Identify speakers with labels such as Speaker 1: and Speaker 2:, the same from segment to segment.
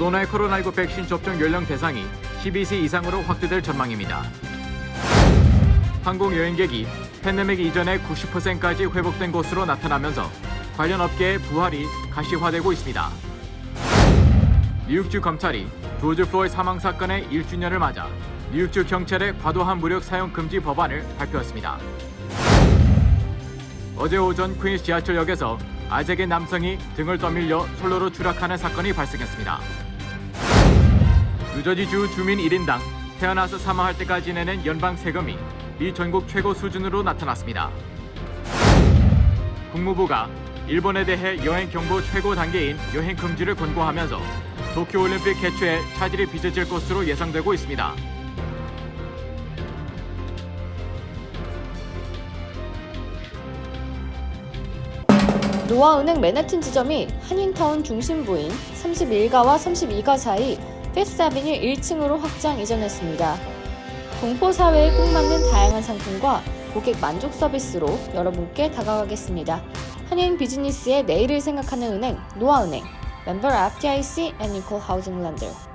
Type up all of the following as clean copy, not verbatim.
Speaker 1: 모더나의 코로나19 백신 접종 연령 대상이 12세 이상으로 확대될 전망입니다. 항공 여행객이 팬데믹 이전의 90%까지 회복된 것으로 나타나면서 관련 업계의 부활이 가시화되고 있습니다. 뉴욕주 검찰이 조지 플로이드 사망 사건의 1주년을 맞아 뉴욕주 경찰의 과도한 무력 사용 금지 법안을 발표했습니다. 어제 오전 퀸스 지하철역에서 아재계 남성이 등을 떠밀려 솔로로 추락하는 사건이 발생했습니다. 뉴저지주 주민 1인당 태어나서 사망할 때까지 내는 연방 세금이 미 전국 최고 수준으로 나타났습니다. 국무부가 일본에 대해 여행 경보 최고 단계인 여행 금지를 권고하면서 도쿄올림픽 개최에 차질이 빚어질 것으로 예상되고 있습니다.
Speaker 2: 노아은행 맨해튼 지점이 한인타운 중심부인 31가와 32가 사이 피프스 아비뉴 1층으로 확장 이전했습니다. 동포사회에 꼭 맞는 다양한 상품과 고객 만족 서비스로 여러분께 다가가겠습니다. 한인 비즈니스의 내일을 생각하는 은행 노아은행, 멤버 FDIC and Equal Housing Lender.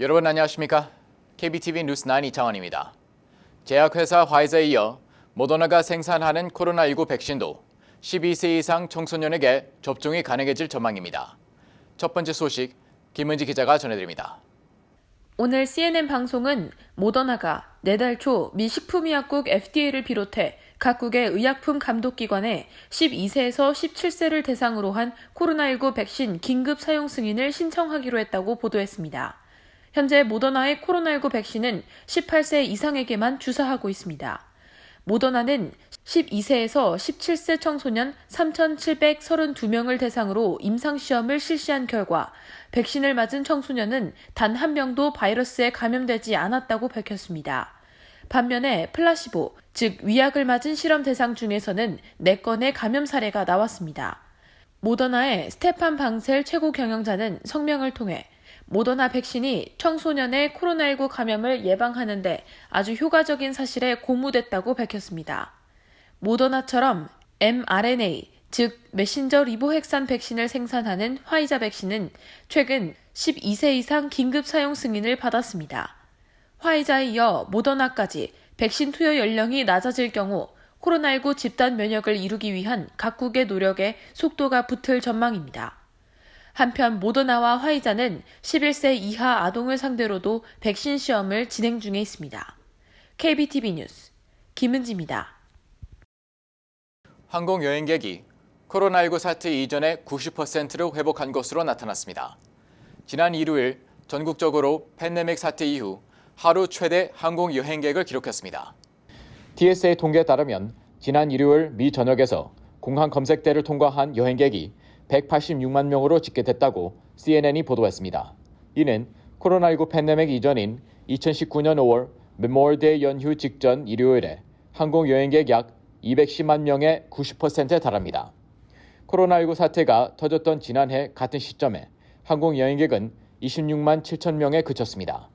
Speaker 1: 여러분 안녕하십니까? KBTV 뉴스9 이창원입니다. 제약회사 화이자에 이어 모더나가 생산하는 코로나19 백신도 12세 이상 청소년에게 접종이 가능해질 전망입니다. 첫 번째 소식 김은지 기자가 전해드립니다.
Speaker 3: 오늘 CNN 방송은 모더나가 내달 초 미 식품의약국 FDA를 비롯해 각국의 의약품 감독기관에 12세에서 17세를 대상으로 한 코로나19 백신 긴급 사용 승인을 신청하기로 했다고 보도했습니다. 현재 모더나의 코로나19 백신은 18세 이상에게만 주사하고 있습니다. 모더나는 12세에서 17세 청소년 3,732명을 대상으로 임상시험을 실시한 결과 백신을 맞은 청소년은 단 한 명도 바이러스에 감염되지 않았다고 밝혔습니다. 반면에 플라시보, 즉 위약을 맞은 실험 대상 중에서는 4건의 감염 사례가 나왔습니다. 모더나의 스테판 방셀 최고 경영자는 성명을 통해 모더나 백신이 청소년의 코로나19 감염을 예방하는 데 아주 효과적인 사실에 고무됐다고 밝혔습니다. 모더나처럼 mRNA, 즉 메신저 리보핵산 백신을 생산하는 화이자 백신은 최근 12세 이상 긴급 사용 승인을 받았습니다. 화이자에 이어 모더나까지 백신 투여 연령이 낮아질 경우 코로나19 집단 면역을 이루기 위한 각국의 노력에 속도가 붙을 전망입니다. 한편 모더나와 화이자는 11세 이하 아동을 상대로도 백신 시험을 진행 중에 있습니다. KBTV 뉴스 김은지입니다.
Speaker 1: 항공 여행객이 코로나19 사태 이전의 90%를 회복한 것으로 나타났습니다. 지난 일요일 전국적으로 팬데믹 사태 이후 하루 최대 항공 여행객을 기록했습니다. TSA 통계에 따르면 지난 일요일 미 전역에서 공항 검색대를 통과한 여행객이 186만 명으로 집계됐다고 CNN이 보도했습니다. 이는 코로나19 팬데믹 이전인 2019년 5월 메모리얼데이 연휴 직전 일요일에 항공 여행객 약 210만 명의 90%에 달합니다. 코로나19 사태가 터졌던 지난해 같은 시점에 항공 여행객은 26만 7천 명에 그쳤습니다.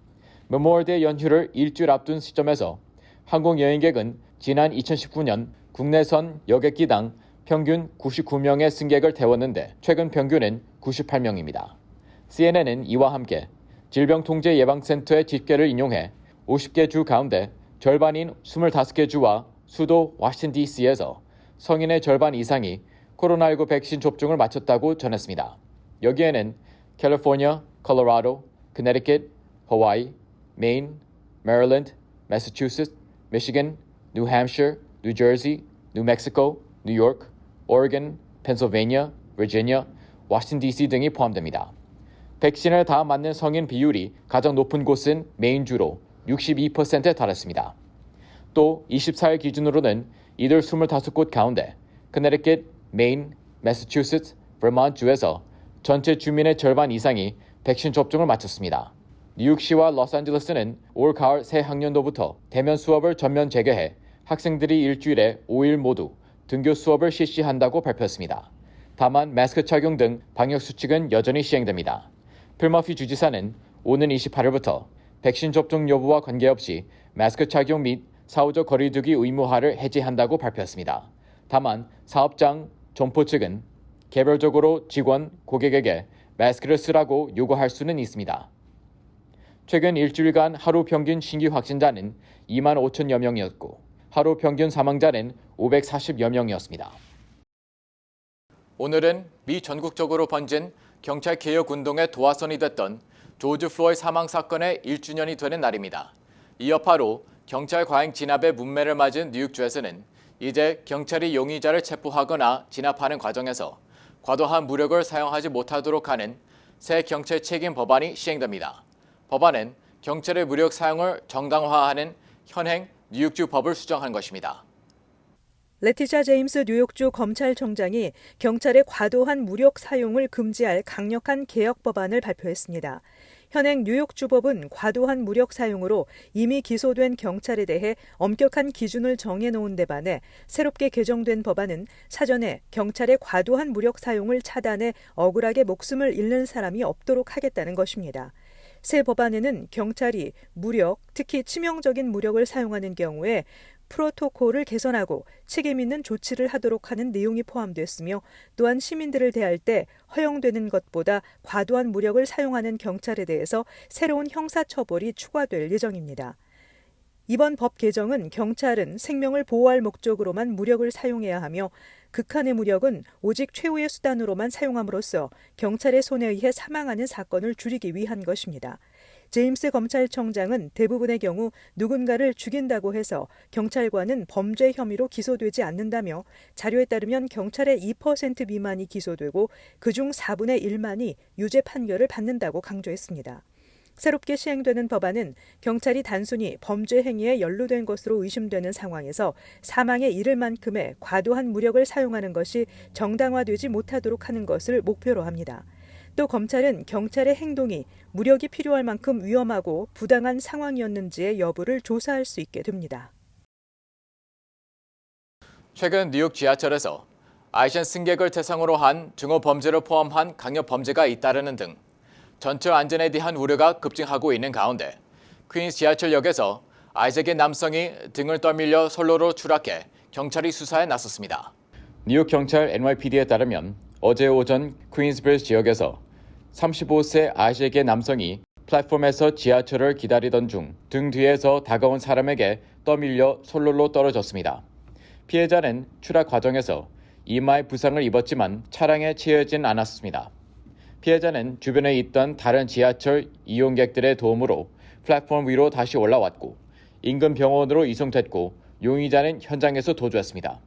Speaker 1: 메모리얼데이 연휴를 일주일 앞둔 시점에서 항공 여행객은 지난 2019년 국내선 여객기당 평균 99명의 승객을 태웠는데 최근 평균은 98명입니다. CNN은 이와 함께 질병통제예방센터의 집계를 인용해 50개 주 가운데 절반인 25개 주와 수도 워싱턴 DC에서 성인의 절반 이상이 코로나19 백신 접종을 마쳤다고 전했습니다. 여기에는 캘리포니아, 콜로라도, 커네티컷, 하와이, 메인, 메릴랜드, 매사추세츠, 미시간, 뉴햄셔, 뉴저지, 뉴멕시코, 뉴욕, 오레곤, 펜실베니아, 버지니아, 워싱턴 DC 등이 포함됩니다. 백신을 다 맞는 성인 비율이 가장 높은 곳은 메인주로 62%에 달했습니다. 또 24일 기준으로는 이들 25곳 가운데 커네티컷, 메인, 매사추세츠, 버몬트주에서 전체 주민의 절반 이상이 백신 접종을 마쳤습니다. 뉴욕시와 로스앤젤레스는 올 가을 새 학년도부터 대면 수업을 전면 재개해 학생들이 일주일에 5일 모두 등교 수업을 실시한다고 발표했습니다. 다만 마스크 착용 등 방역 수칙은 여전히 시행됩니다. 필 머피 주지사는 오는 28일부터 백신 접종 여부와 관계없이 마스크 착용 및 사후적 거리두기 의무화를 해제한다고 발표했습니다. 다만 사업장, 점포 측은 개별적으로 직원, 고객에게 마스크를 쓰라고 요구할 수는 있습니다. 최근 일주일간 하루 평균 신규 확진자는 2만 5천여 명이었고 하루 평균 사망자는 540여 명이었습니다. 오늘은 미 전국적으로 번진 경찰 개혁 운동의 도화선이 됐던 조지 플로이드 사망 사건의 1주년이 되는 날입니다. 이 여파로 경찰 과잉 진압의 문매를 맞은 뉴욕주에서는 이제 경찰이 용의자를 체포하거나 진압하는 과정에서 과도한 무력을 사용하지 못하도록 하는 새 경찰 책임 법안이 시행됩니다. 법안은 경찰의 무력 사용을 정당화하는 현행 뉴욕주 법을 수정한 것입니다.
Speaker 4: 레티샤 제임스 뉴욕주 검찰청장이 경찰의 과도한 무력 사용을 금지할 강력한 개혁 법안을 발표했습니다. 현행 뉴욕주법은 과도한 무력 사용으로 이미 기소된 경찰에 대해 엄격한 기준을 정해놓은 데 반해 새롭게 개정된 법안은 사전에 경찰의 과도한 무력 사용을 차단해 억울하게 목숨을 잃는 사람이 없도록 하겠다는 것입니다. 새 법안에는 경찰이 무력, 특히 치명적인 무력을 사용하는 경우에 프로토콜을 개선하고 책임 있는 조치를 하도록 하는 내용이 포함됐으며 또한 시민들을 대할 때 허용되는 것보다 과도한 무력을 사용하는 경찰에 대해서 새로운 형사처벌이 추가될 예정입니다. 이번 법 개정은 경찰은 생명을 보호할 목적으로만 무력을 사용해야 하며 극한의 무력은 오직 최후의 수단으로만 사용함으로써 경찰의 손에 의해 사망하는 사건을 줄이기 위한 것입니다. 제임스 검찰청장은 대부분의 경우 누군가를 죽인다고 해서 경찰관은 범죄 혐의로 기소되지 않는다며 자료에 따르면 경찰의 2% 미만이 기소되고 그중 4분의 1만이 유죄 판결을 받는다고 강조했습니다. 새롭게 시행되는 법안은 경찰이 단순히 범죄 행위에 연루된 것으로 의심되는 상황에서 사망에 이를 만큼의 과도한 무력을 사용하는 것이 정당화되지 못하도록 하는 것을 목표로 합니다. 또 검찰은 경찰의 행동이 무력이 필요할 만큼 위험하고 부당한 상황이었는지의 여부를 조사할 수 있게 됩니다.
Speaker 1: 최근 뉴욕 지하철에서 아시안 승객을 대상으로 한 증오 범죄를 포함한 강력 범죄가 잇따르는 등 전철 안전에 대한 우려가 급증하고 있는 가운데 퀸스 지하철역에서 아이색의 남성이 등을 떠밀려 선로로 추락해 경찰이 수사에 나섰습니다. 뉴욕 경찰 NYPD에 따르면 어제 오전 퀸스브리지 지역에서 35세 아이색의 남성이 플랫폼에서 지하철을 기다리던 중 등 뒤에서 다가온 사람에게 떠밀려 선로로 떨어졌습니다. 피해자는 추락 과정에서 이마에 부상을 입었지만 차량에 치여진 않았습니다. 피해자는 주변에 있던 다른 지하철 이용객들의 도움으로 플랫폼 위로 다시 올라왔고 인근 병원으로 이송됐고 용의자는 현장에서 도주했습니다.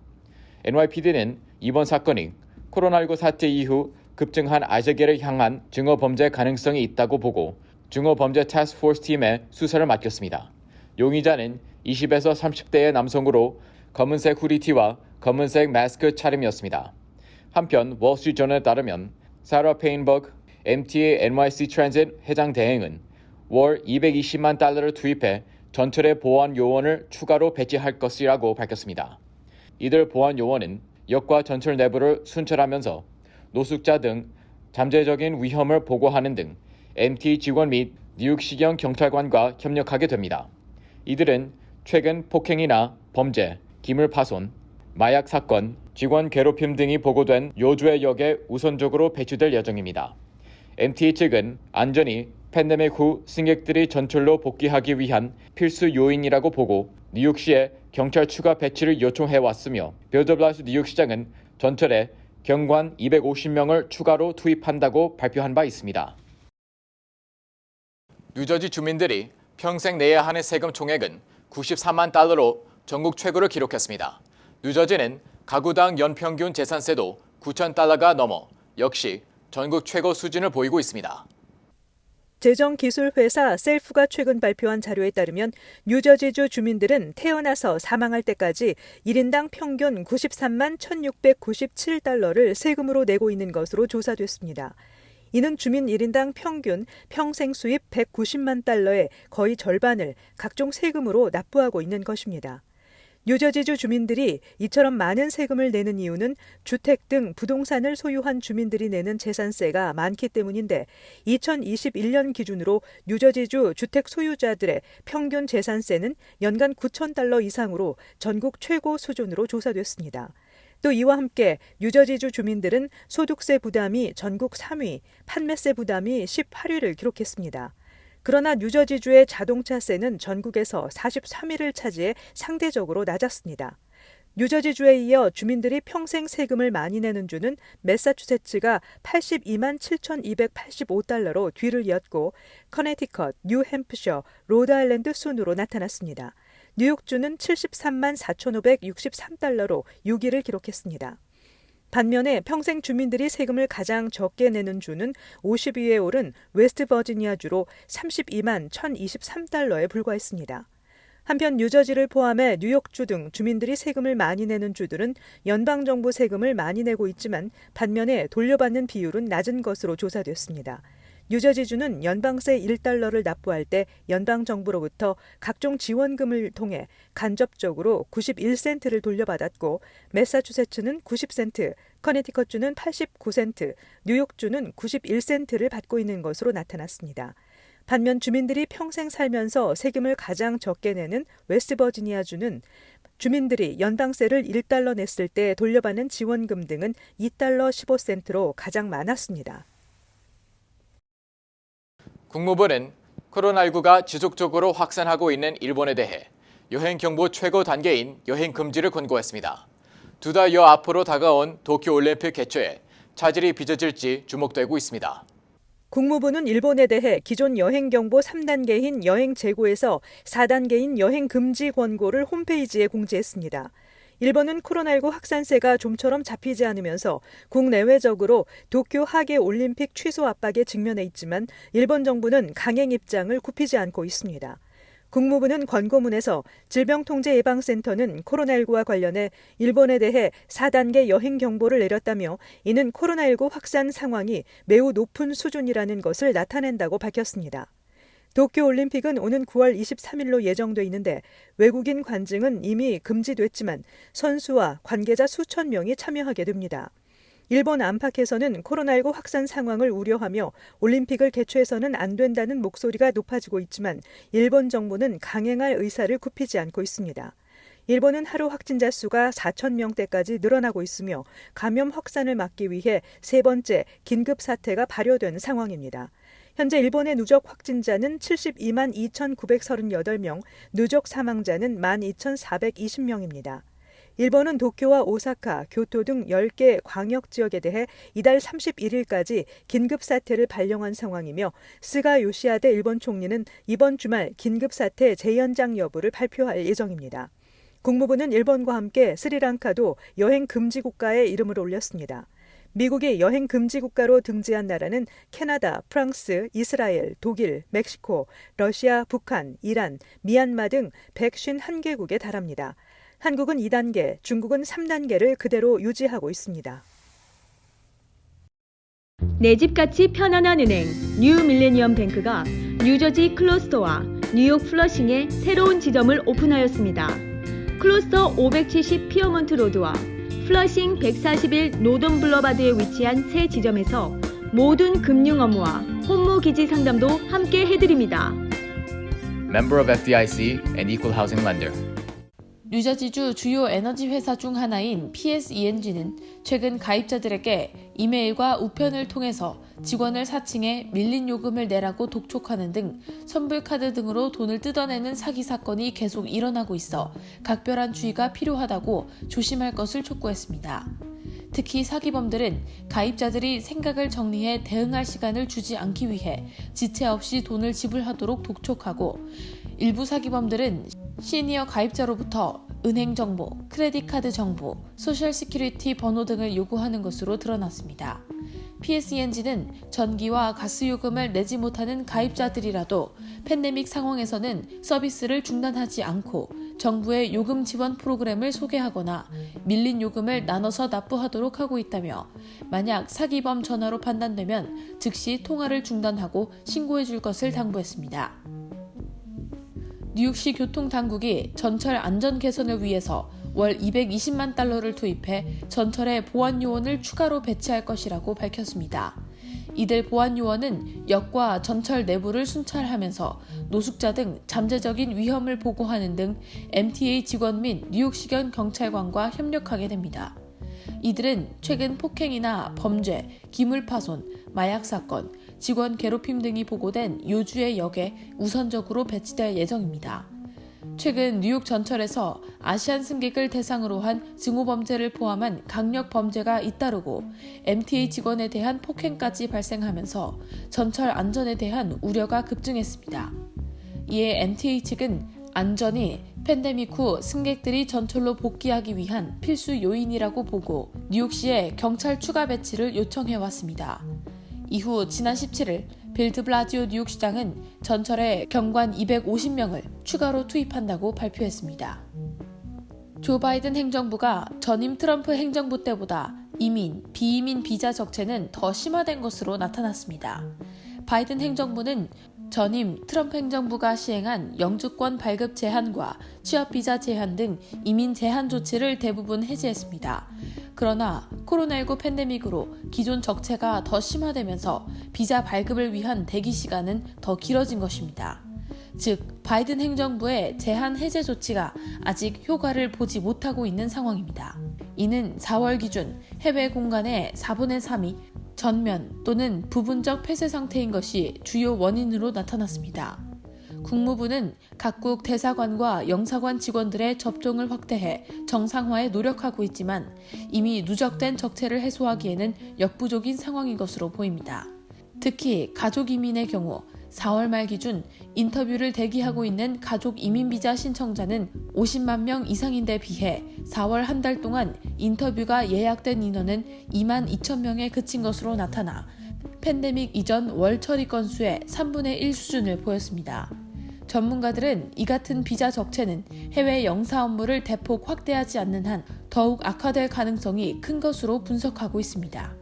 Speaker 1: NYPD는 이번 사건이 코로나19 사태 이후 급증한 아이색을 향한 증오 범죄 가능성이 있다고 보고 증오 범죄 태스크포스 팀에 수사를 맡겼습니다. 용의자는 20에서 30대의 남성으로 검은색 후리티와 검은색 마스크 차림이었습니다. 한편 월스트리트저널에 따르면 사라 페인버그 MTA NYC 트랜짓 회장 대행은 월 220만 달러를 투입해 전철의 보안 요원을 추가로 배치할 것이라고 밝혔습니다. 이들 보안 요원은 역과 전철 내부를 순찰하면서 노숙자 등 잠재적인 위험을 보고하는 등 MTA 직원 및 뉴욕시경 경찰관과 협력하게 됩니다. 이들은 최근 폭행이나 범죄, 기물 파손, 마약 사건, 직원 괴롭힘 등이 보고된 요주의 역에 우선적으로 배치될 예정입니다. MTA 측은 안전이 팬데믹 후 승객들이 전철로 복귀하기 위한 필수 요인이라고 보고 뉴욕시에 경찰 추가 배치를 요청해왔으며 빌 더 블라시오 뉴욕시장은 전철에 경관 250명을 추가로 투입한다고 발표한 바 있습니다. 뉴저지 주민들이 평생 내야 하는 세금 총액은 94만 달러로 전국 최고를 기록했습니다. 뉴저지는 가구당 연평균 재산세도 9,000달러가 넘어 역시 전국 최고 수준을 보이고 있습니다.
Speaker 4: 재정기술회사 셀프가 최근 발표한 자료에 따르면 뉴저지주 주민들은 태어나서 사망할 때까지 1인당 평균 93만 1,697달러를 세금으로 내고 있는 것으로 조사됐습니다. 이는 주민 1인당 평균 평생 수입 190만 달러의 거의 절반을 각종 세금으로 납부하고 있는 것입니다. 뉴저지주 주민들이 이처럼 많은 세금을 내는 이유는 주택 등 부동산을 소유한 주민들이 내는 재산세가 많기 때문인데 2021년 기준으로 뉴저지주 주택 소유자들의 평균 재산세는 연간 9,000달러 이상으로 전국 최고 수준으로 조사됐습니다. 또 이와 함께 뉴저지주 주민들은 소득세 부담이 전국 3위, 판매세 부담이 18위를 기록했습니다. 그러나 뉴저지주의 자동차세는 전국에서 43위를 차지해 상대적으로 낮았습니다. 뉴저지주에 이어 주민들이 평생 세금을 많이 내는 주는 매사추세츠가 82만 7,285달러로 뒤를 이었고 커네티컷, 뉴햄프셔, 로드아일랜드 순으로 나타났습니다. 뉴욕주는 73만 4,563달러로 6위를 기록했습니다. 반면에 평생 주민들이 세금을 가장 적게 내는 주는 50위에 오른 웨스트버지니아주로 32만 1,023달러에 불과했습니다. 한편 뉴저지를 포함해 뉴욕주 등 주민들이 세금을 많이 내는 주들은 연방정부 세금을 많이 내고 있지만 반면에 돌려받는 비율은 낮은 것으로 조사됐습니다. 뉴저지주는 연방세 1달러를 납부할 때 연방정부로부터 각종 지원금을 통해 간접적으로 91센트를 돌려받았고 매사추세츠는 90센트, 커네티컷주는 89센트, 뉴욕주는 91센트를 받고 있는 것으로 나타났습니다. 반면 주민들이 평생 살면서 세금을 가장 적게 내는 웨스트버지니아주는 주민들이 연방세를 1달러 냈을 때 돌려받는 지원금 등은 2달러 15센트로 가장 많았습니다.
Speaker 1: 국무부는 코로나19가 지속적으로 확산하고 있는 일본에 대해 여행경보 최고 단계인 여행금지를 권고했습니다. 2달여 앞으로 다가온 도쿄올림픽 개최에 차질이 빚어질지 주목되고 있습니다.
Speaker 4: 국무부는 일본에 대해 기존 여행경보 3단계인 여행재고에서 4단계인 여행금지 권고를 홈페이지에 공지했습니다. 일본은 코로나19 확산세가 좀처럼 잡히지 않으면서 국내외적으로 도쿄 하계올림픽 취소 압박에 직면해 있지만 일본 정부는 강행 입장을 굽히지 않고 있습니다. 국무부는 권고문에서 질병통제예방센터는 코로나19와 관련해 일본에 대해 4단계 여행경보를 내렸다며 이는 코로나19 확산 상황이 매우 높은 수준이라는 것을 나타낸다고 밝혔습니다. 도쿄올림픽은 오는 9월 23일로 예정돼 있는데 외국인 관중은 이미 금지됐지만 선수와 관계자 수천 명이 참여하게 됩니다. 일본 안팎에서는 코로나19 확산 상황을 우려하며 올림픽을 개최해서는 안 된다는 목소리가 높아지고 있지만 일본 정부는 강행할 의사를 굽히지 않고 있습니다. 일본은 하루 확진자 수가 4,000명대까지 늘어나고 있으며 감염 확산을 막기 위해 세 번째 긴급 사태가 발효된 상황입니다. 현재 일본의 누적 확진자는 72만 2,938명, 누적 사망자는 12,420명입니다. 일본은 도쿄와 오사카, 교토 등 10개 광역 지역에 대해 이달 31일까지 긴급 사태를 발령한 상황이며 스가 요시하데 일본 총리는 이번 주말 긴급 사태 재연장 여부를 발표할 예정입니다. 국무부는 일본과 함께 스리랑카도 여행 금지 국가에 이름을 올렸습니다. 미국이 여행 금지 국가로 등재한 나라는 캐나다, 프랑스, 이스라엘, 독일, 멕시코, 러시아, 북한, 이란, 미얀마 등 151개국에 달합니다. 한국은 2단계, 중국은 3단계를 그대로 유지하고 있습니다.
Speaker 5: 내 집같이 편안한 은행 뉴 밀레니엄 뱅크가 뉴저지 클로스터와 뉴욕 플러싱에 새로운 지점을 오픈하였습니다. 클로스터 570 피어먼트 로드와 플러싱 141 노던 블러바드에 위치한 새 지점에서 모든 금융 업무와 혼무 기지 상담도 함께 해드립니다.
Speaker 1: Member of FDIC and Equal Housing Lender.
Speaker 3: 뉴저지주 주요 에너지 회사 중 하나인 PSENG는 최근 가입자들에게 이메일과 우편을 통해서 직원을 사칭해 밀린 요금을 내라고 독촉하는 등 선불카드 등으로 돈을 뜯어내는 사기 사건이 계속 일어나고 있어 각별한 주의가 필요하다고 조심할 것을 촉구했습니다. 특히 사기범들은 가입자들이 생각을 정리해 대응할 시간을 주지 않기 위해 지체 없이 돈을 지불하도록 독촉하고 일부 사기범들은 시니어 가입자로부터 은행 정보, 크레딧 카드 정보, 소셜 시큐리티 번호 등을 요구하는 것으로 드러났습니다. PSENG는 전기와 가스 요금을 내지 못하는 가입자들이라도 팬데믹 상황에서는 서비스를 중단하지 않고 정부의 요금 지원 프로그램을 소개하거나 밀린 요금을 나눠서 납부하도록 하고 있다며 만약 사기범 전화로 판단되면 즉시 통화를 중단하고 신고해 줄 것을 당부했습니다. 뉴욕시 교통당국이 전철 안전 개선을 위해서 월 220만 달러를 투입해 전철에 보안 요원을 추가로 배치할 것이라고 밝혔습니다. 이들 보안 요원은 역과 전철 내부를 순찰하면서 노숙자 등 잠재적인 위험을 보고하는 등 MTA 직원 및 뉴욕시경 경찰관과 협력하게 됩니다. 이들은 최근 폭행이나 범죄, 기물파손, 마약 사건, 직원 괴롭힘 등이 보고된 요주의 역에 우선적으로 배치될 예정입니다. 최근 뉴욕 전철에서 아시안 승객을 대상으로 한 증오범죄를 포함한 강력 범죄가 잇따르고 MTA 직원에 대한 폭행까지 발생하면서 전철 안전에 대한 우려가 급증했습니다. 이에 MTA 측은 안전이 팬데믹 후 승객들이 전철로 복귀하기 위한 필수 요인이라고 보고 뉴욕시에 경찰 추가 배치를 요청해왔습니다. 이후 지난 17일 빌드블라지오 뉴욕시장은 전철에 경관 250명을 추가로 투입한다고 발표했습니다. 조 바이든 행정부가 전임 트럼프 행정부 때보다 이민, 비이민 비자 적체는 더 심화된 것으로 나타났습니다. 바이든 행정부는 전임 트럼프 행정부가 시행한 영주권 발급 제한과 취업비자 제한 등 이민 제한 조치를 대부분 해제했습니다. 그러나 코로나19 팬데믹으로 기존 적체가 더 심화되면서 비자 발급을 위한 대기 시간은 더 길어진 것입니다. 즉, 바이든 행정부의 제한 해제 조치가 아직 효과를 보지 못하고 있는 상황입니다. 이는 4월 기준 해외 공간의 4분의 3이 전면 또는 부분적 폐쇄 상태인 것이 주요 원인으로 나타났습니다. 국무부는 각국 대사관과 영사관 직원들의 접종을 확대해 정상화에 노력하고 있지만 이미 누적된 적체를 해소하기에는 역부족인 상황인 것으로 보입니다. 특히 가족 이민의 경우 4월 말 기준 인터뷰를 대기하고 있는 가족 이민 비자 신청자는 50만 명 이상인데 비해 4월 한 달 동안 인터뷰가 예약된 인원은 2만 2천 명에 그친 것으로 나타나 팬데믹 이전 월 처리 건수의 3분의 1 수준을 보였습니다. 전문가들은 이 같은 비자 적체는 해외 영사 업무를 대폭 확대하지 않는 한 더욱 악화될 가능성이 큰 것으로 분석하고 있습니다.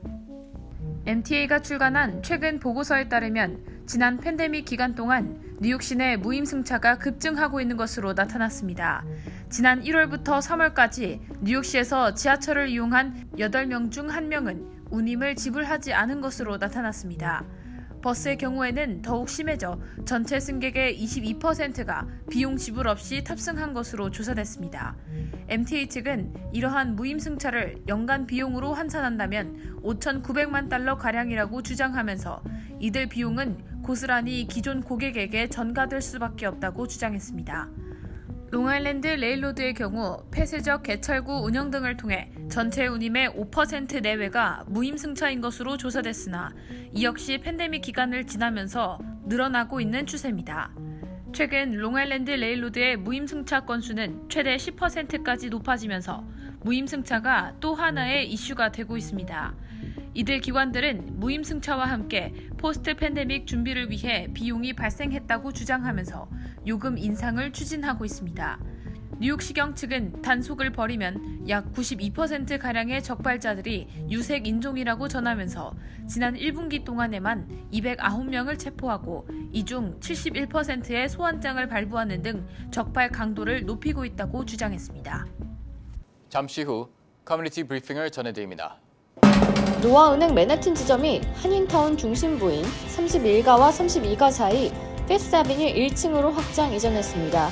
Speaker 3: MTA가 출간한 최근 보고서에 따르면 지난 팬데믹 기간 동안 뉴욕 시내 무임 승차가 급증하고 있는 것으로 나타났습니다. 지난 1월부터 3월까지 뉴욕시에서 지하철을 이용한 8명 중 1명은 운임을 지불하지 않은 것으로 나타났습니다. 버스의 경우에는 더욱 심해져 전체 승객의 22%가 비용 지불 없이 탑승한 것으로 조사됐습니다. MTA 측은 이러한 무임 승차를 연간 비용으로 환산한다면 5,900만 달러 가량이라고 주장하면서 이들 비용은 고스란히 기존 고객에게 전가될 수밖에 없다고 주장했습니다. 롱아일랜드 레일로드의 경우 폐쇄적 개찰구 운영 등을 통해 전체 운임의 5% 내외가 무임승차인 것으로 조사됐으나 이 역시 팬데믹 기간을 지나면서 늘어나고 있는 추세입니다. 최근 롱아일랜드 레일로드의 무임승차 건수는 최대 10%까지 높아지면서 무임승차가 또 하나의 이슈가 되고 있습니다. 이들 기관들은 무임승차와 함께 포스트 팬데믹 준비를 위해 비용이 발생했다고 주장하면서 요금 인상을 추진하고 있습니다. 뉴욕시경 측은 단속을 벌이면 약 92%가량의 적발자들이 유색 인종이라고 전하면서 지난 1분기 동안에만 209명을 체포하고 이 중 71%의 소환장을 발부하는 등 적발 강도를 높이고 있다고 주장했습니다.
Speaker 1: 잠시 후 커뮤니티 브리핑을 전해드립니다.
Speaker 2: 노아은행 맨해튼 지점이 한인타운 중심부인 31가와 32가 사이 피프스 아비뉴 1층으로 확장 이전했습니다.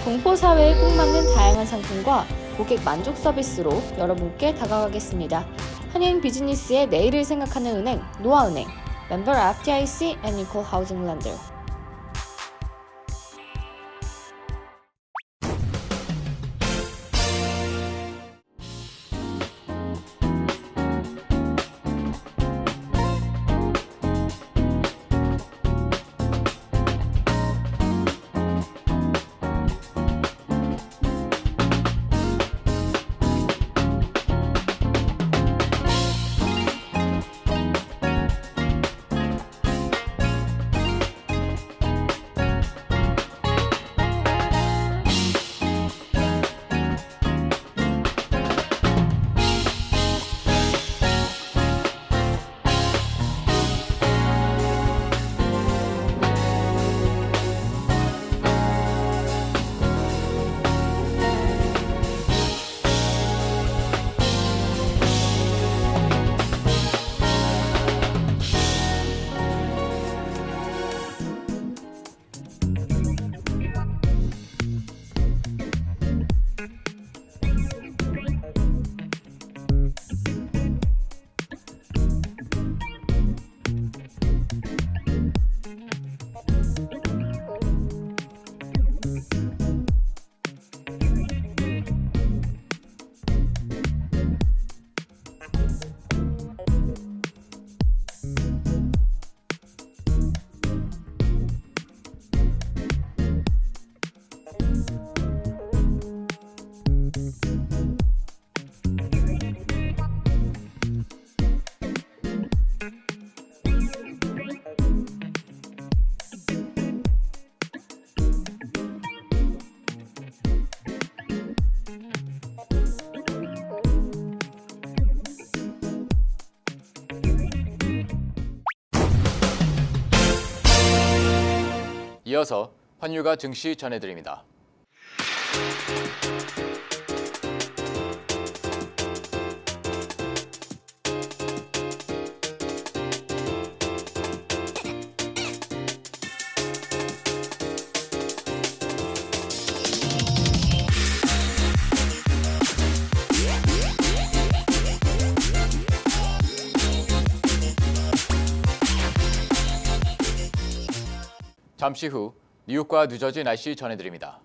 Speaker 2: 동포 사회에 꼭 맞는 다양한 상품과 고객 만족 서비스로 여러분께 다가가겠습니다. 한인 비즈니스의 내일을 생각하는 은행 노아은행, 멤버 FDIC and Equal Housing Lender.
Speaker 1: 이어서 환율과 증시 전해드립니다. 잠시 후 뉴욕과 뉴저지 날씨 전해드립니다.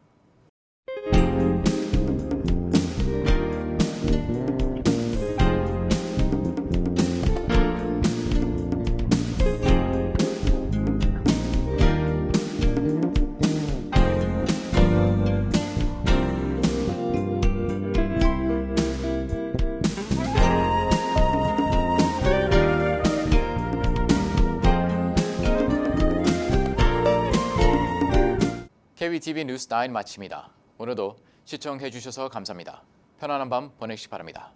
Speaker 1: KBTV 뉴스 9 마칩니다. 오늘도 시청해 주셔서 감사합니다. 편안한 밤 보내시기 바랍니다.